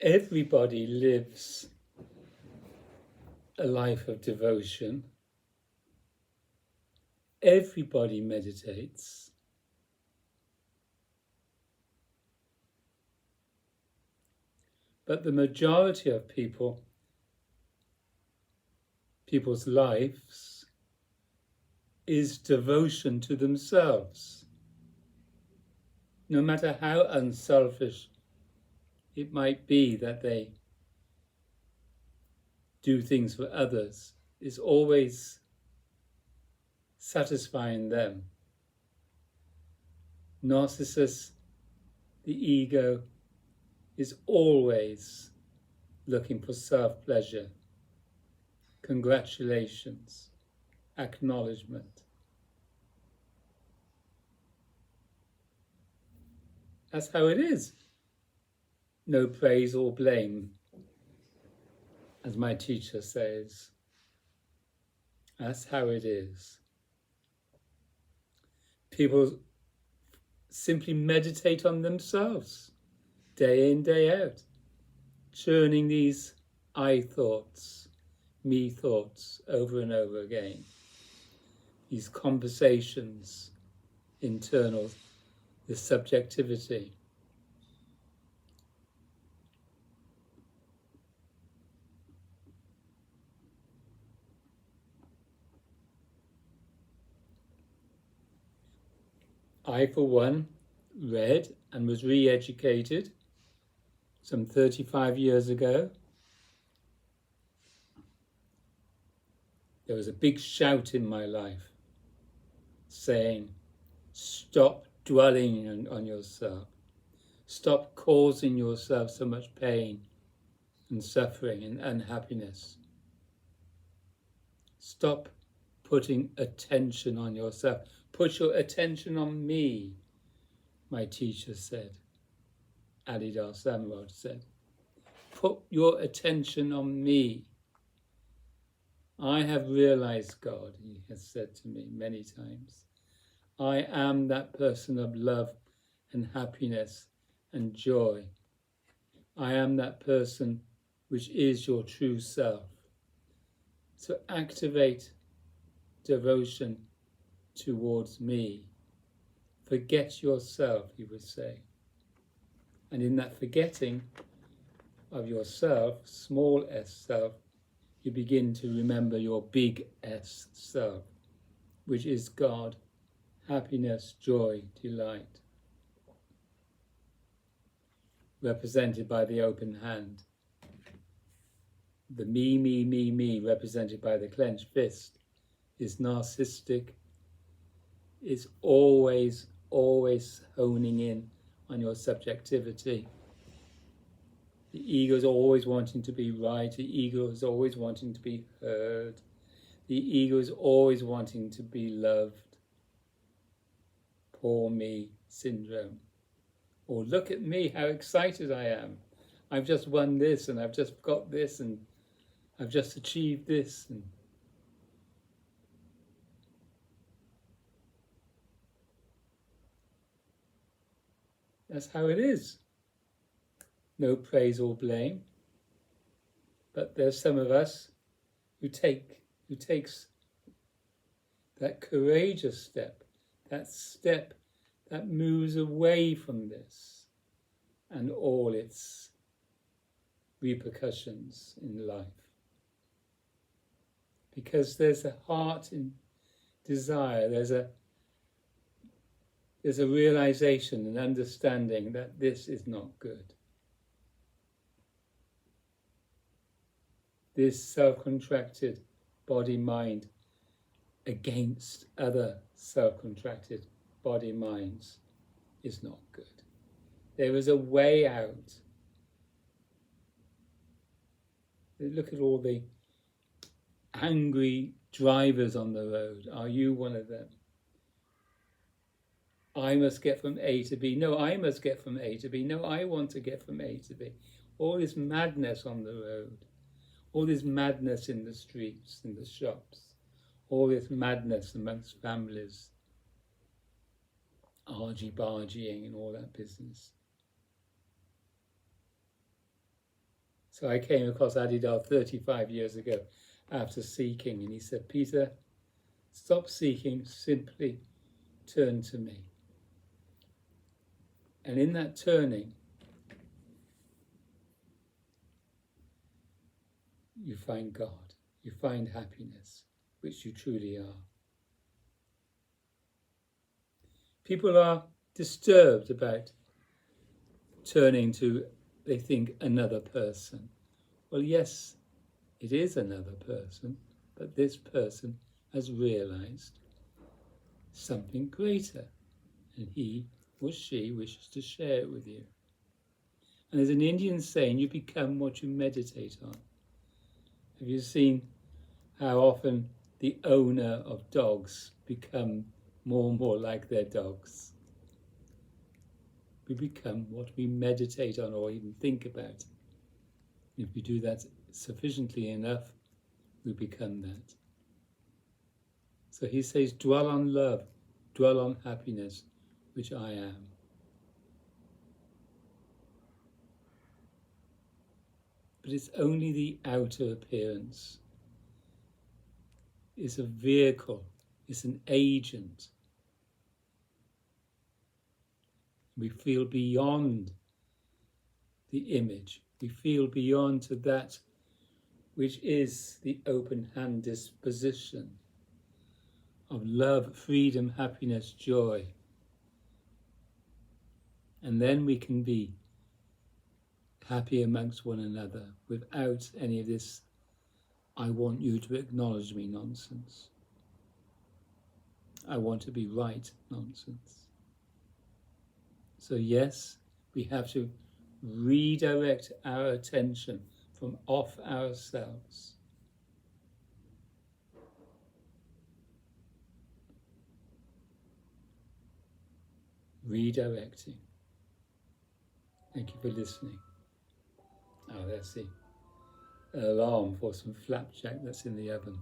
Everybody lives a life of devotion. Everybody meditates. But the majority of people's lives is devotion to themselves. No matter how unselfish it might be that they do things for others, it's always satisfying them. Narcissus, the ego, is always looking for self-pleasure, congratulations, acknowledgement. That's how it is. No praise or blame, as my teacher says. That's how it is. People simply meditate on themselves, day in, day out, churning these I thoughts, me thoughts over and over again. These conversations, internal, the subjectivity. I, for one, read and was re-educated some 35 years ago. There was a big shout in my life saying, stop dwelling on yourself. Stop causing yourself so much pain and suffering and unhappiness. Stop putting attention on yourself. Put your attention on me, my teacher said. Adidar Samrod said, put your attention on me. I have realized, God, he has said to me many times, I am that person of love and happiness and joy. I am that person which is your true self. So activate devotion towards me. Forget yourself, he would say. And in that forgetting of yourself, small s self, you begin to remember your big S self, which is God, happiness, joy, delight, represented by the open hand. The me, represented by the clenched fist, is narcissistic, is always honing in on your subjectivity. The ego is always wanting to be right. The ego is always wanting to be heard. The ego is always wanting to be loved. Poor me syndrome. Or look at me, how excited I am. I've just won this and I've just got this and I've just achieved this. And that's how it is. No praise or blame. But there's some of us who takes that courageous step that moves away from this and all its repercussions in life. Because there's a heart in desire, there's a realization and understanding that this is not good. This self-contracted body-mind against other self-contracted body-minds is not good. There is a way out. Look at all the angry drivers on the road. Are you one of them? I must get from A to B. No, I must get from A to B. No, I want to get from A to B. All this madness on the road. All this madness in the streets, in the shops. All this madness amongst families. Argy-bargying and all that business. So I came across Adidal 35 years ago after seeking, and he said, Peter, stop seeking, simply turn to me. And in that turning, you find God, you find happiness, which you truly are. People are disturbed about turning to, they think, another person. Well, yes, it is another person, but this person has realized something greater, and he or she wishes to share it with you. And there's an Indian saying, you become what you meditate on. Have you seen how often the owner of dogs become more and more like their dogs? We become what we meditate on or even think about. If we do that sufficiently enough, we become that. So he says, dwell on love, dwell on happiness, which I am. But it's only the outer appearance. It's a vehicle, it's an agent. We feel beyond the image. We feel beyond to that which is the open hand disposition of love, freedom, happiness, joy. And then we can be happy amongst one another without any of this I want you to acknowledge me nonsense. I want to be right nonsense. So yes, we have to redirect our attention from off ourselves. Redirecting. Thank you for listening. Oh, that's the alarm for some flapjack that's in the oven.